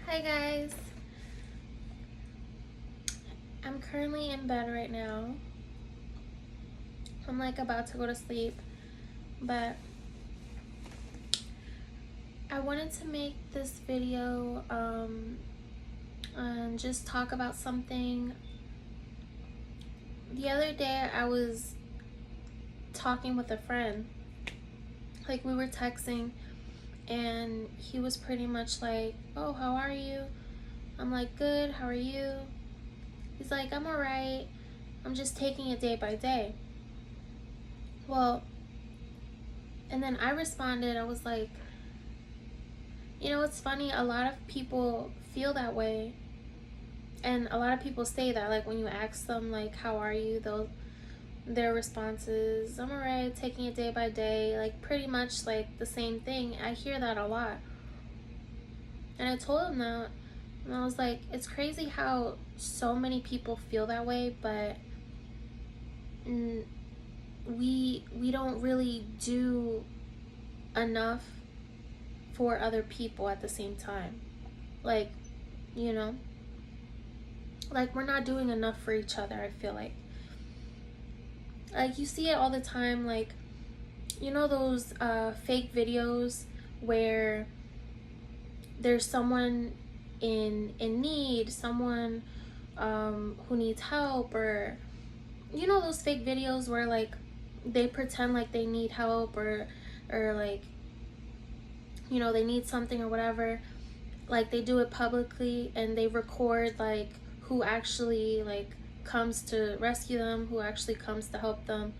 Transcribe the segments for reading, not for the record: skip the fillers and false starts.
Hi guys, I'm currently in bed right now. I'm like about to go to sleep, but I wanted to make this video and just talk about something. The other day I was talking with a friend, like we were texting, and he was pretty much like, "Oh, how are you?" I'm like, "Good, how are you?" He's like, "I'm alright, I'm just taking it day by day." Well, and then I responded, I was like, it's funny, a lot of people feel that way, and a lot of people say that, like when you ask them like, "How are you?" their response is, "I'm alright, taking it day by day," like pretty much like the same thing. I hear that a lot. And I told him that, and I was like, it's crazy how so many people feel that way, but we don't really do enough for other people at the same time. Like, you know, like we're not doing enough for each other. I feel like you see it all the time, like those fake videos where there's someone in need, someone who needs help, or those fake videos where like they pretend like they need help, or like they need something or whatever. Like they do it publicly and they record like who actually like comes to rescue them, who actually comes to help them.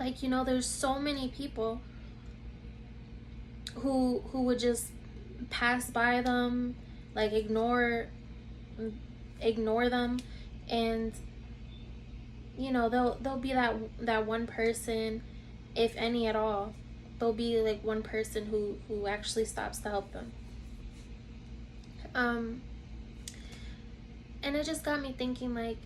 Like there's so many people who would just pass by them, like ignore them, and they'll be that one person, if any at all. There'll be like one person who actually stops to help them. um and it just got me thinking, like,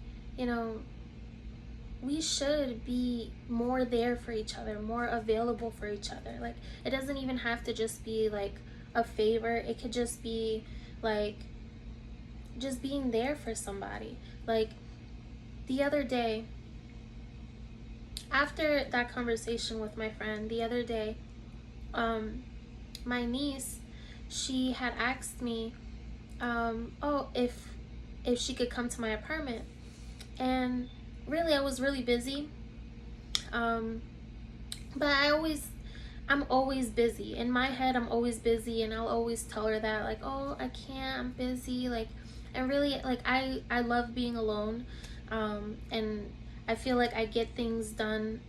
we should be more there for each other, more available for each other. Like, it doesn't even have to just be like a favor. It could just be like just being there for somebody. Like the other day, after that conversation with my friend the other day, my niece, she had asked me, oh, if she could come to my apartment. And really, I was really busy. But I'm always busy. In my head, I'm always busy, and I'll always tell her that, like, "Oh, I can't, I'm busy." Like, and really, like, I love being alone. And I feel like I get things done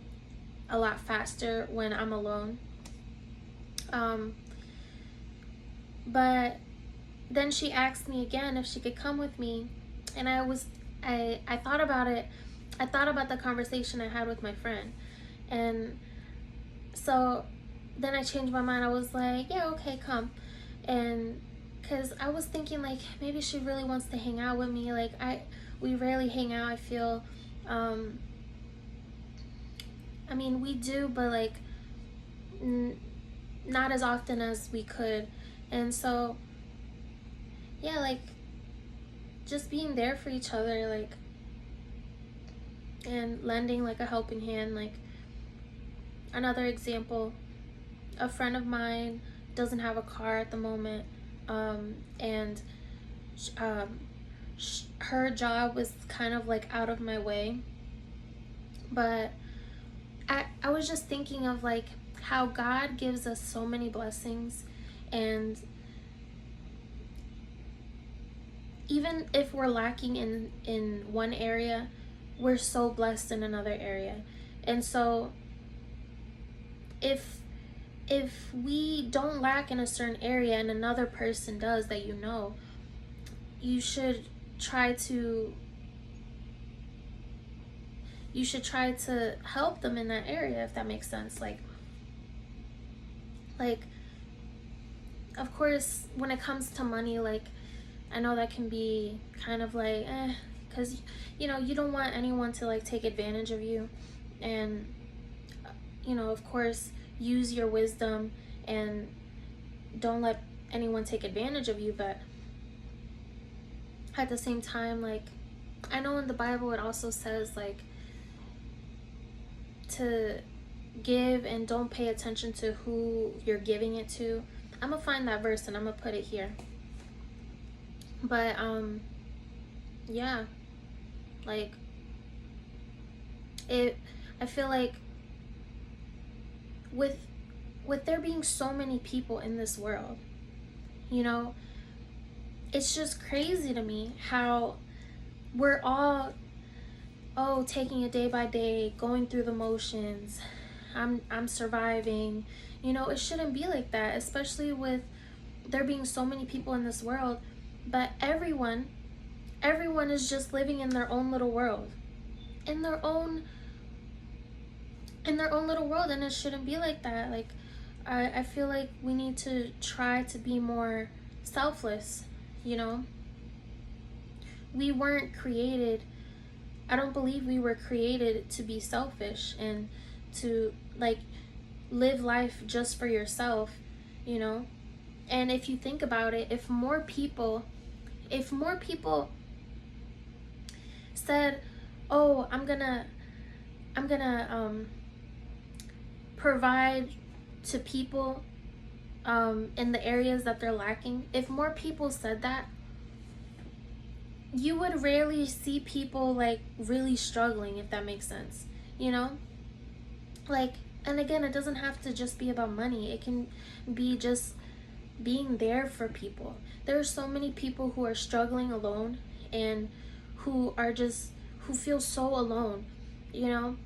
a lot faster when I'm alone. Um, but then she asked me again if she could come with me, and I thought about it. I thought about the conversation I had with my friend, and so then I changed my mind. I was like, yeah, okay, come. And because I was thinking, like, maybe she really wants to hang out with me. Like, we rarely hang out, I feel. I mean, we do, but like not as often as we could. And so yeah, like just being there for each other, like, and lending like a helping hand. Like, another example, a friend of mine doesn't have a car at the moment, and her job was kind of like out of my way. But I was just thinking of like how God gives us so many blessings, and even if we're lacking in one area, we're so blessed in another area. And so if we don't lack in a certain area and another person does, that you should try to help them in that area, if that makes sense. Like of course, when it comes to money, like, I know that can be kind of like because you don't want anyone to like take advantage of you. And of course, use your wisdom and don't let anyone take advantage of you. But at the same time, like, I know in the Bible it also says, like, to give and don't pay attention to who you're giving it to. I'm gonna find that verse and I'm gonna put it here. But yeah, like, I feel like with there being so many people in this world, you know, it's just crazy to me how we're all, oh, taking it day by day, going through the motions. I'm surviving. You know, it shouldn't be like that, especially with there being so many people in this world. But everyone is just living in their own little world. In their own little world, and it shouldn't be like that. Like, I feel like we need to try to be more selfless, you know? We weren't created, I don't believe we were created to be selfish and to, like, live life just for yourself, you know? And if you think about it, if more people said, oh, I'm gonna provide to people in the areas that they're lacking, if more people said that, you would rarely see people, like, really struggling, if that makes sense, you know? Like, and again, it doesn't have to just be about money. It can be just being there for people. There are so many people who are struggling alone and who feel so alone, you know?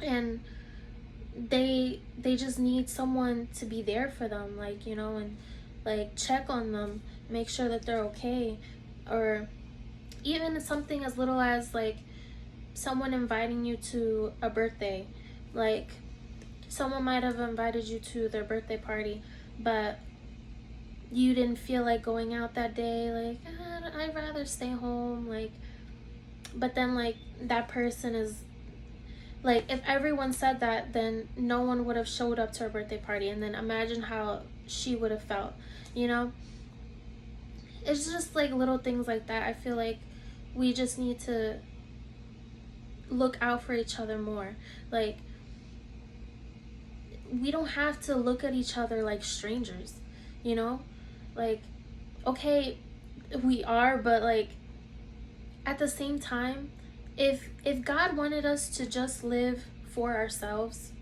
And they just need someone to be there for them, like, you know, and, like, check on them, make sure that they're okay. Or even something as little as, like, someone inviting you to a birthday. Like, someone might have invited you to their birthday party, but you didn't feel like going out that day. Like, I'd rather stay home. Like, but then, like, that person is, like, if everyone said that, then no one would have showed up to her birthday party. And then imagine how she would have felt, you know? It's just, like, little things like that. I feel like we just need to look out for each other more. Like, we don't have to look at each other like strangers, you know? Like, okay, we are, but, like, at the same time, if God wanted us to just live for ourselves,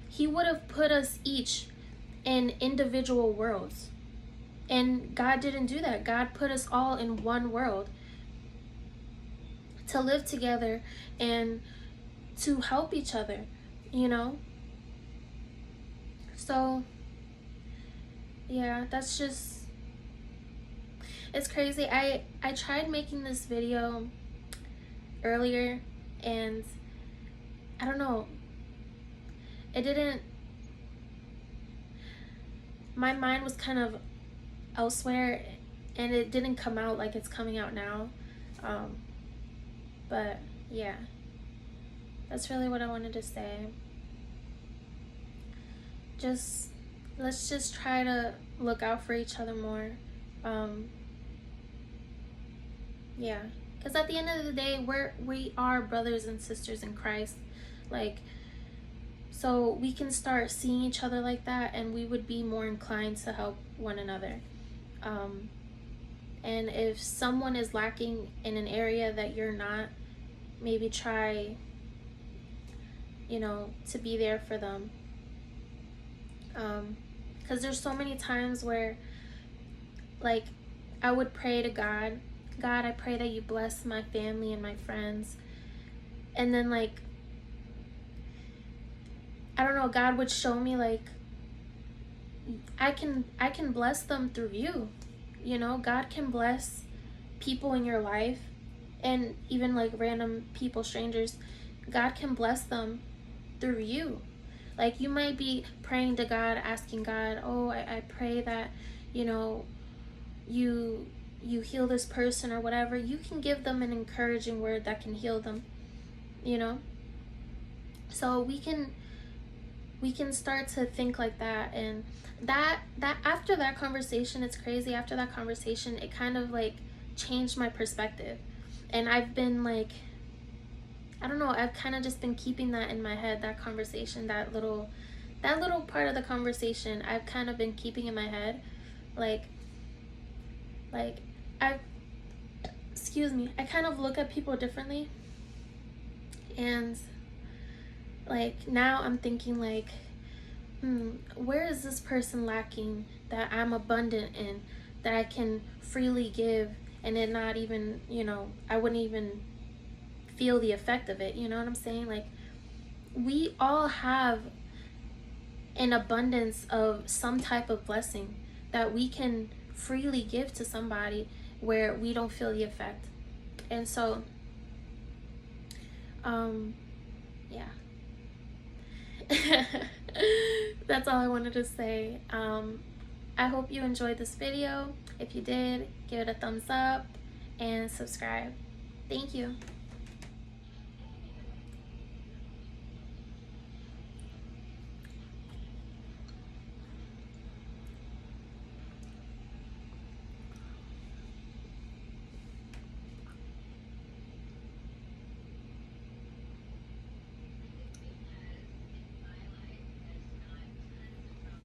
he would have put us each in individual worlds. And God didn't do that. God put us all in one world to live together and to help each other, you know? So, yeah, that's just, it's crazy. I tried making this video earlier, and I don't know, it didn't, my mind was kind of elsewhere, and it didn't come out like it's coming out now. But yeah, that's really what I wanted to say. Let's just try to look out for each other more. Yeah, because at the end of the day, we are brothers and sisters in Christ. Like, so we can start seeing each other like that, and we would be more inclined to help one another. And if someone is lacking in an area that you're not, maybe try, you know, to be there for them. Because there's so many times where, like, I would pray to God, I pray that you bless my family and my friends. And then, like, I don't know, God would show me, like, I can bless them through you. You know, God can bless people in your life, and even, like, random people, strangers. God can bless them through you. Like, you might be praying to God, asking God, oh, I pray that, you know, you heal this person or whatever. You can give them an encouraging word that can heal them, you know? So we can we can start to think like that. And that after that conversation, it's crazy, after that conversation, it kind of like changed my perspective. And I've been like, I don't know, I've kind of just been keeping that in my head, that conversation, that little part of the conversation I've kind of been keeping in my head. Like like I excuse me, I kind of look at people differently. And like now I'm thinking like, where is this person lacking that I'm abundant in, that I can freely give, and it not even, I wouldn't even feel the effect of it. You know what I'm saying? Like, we all have an abundance of some type of blessing that we can freely give to somebody where we don't feel the effect. And so, yeah. That's all I wanted to say. I hope you enjoyed this video. If you did, give it a thumbs up and subscribe. Thank you.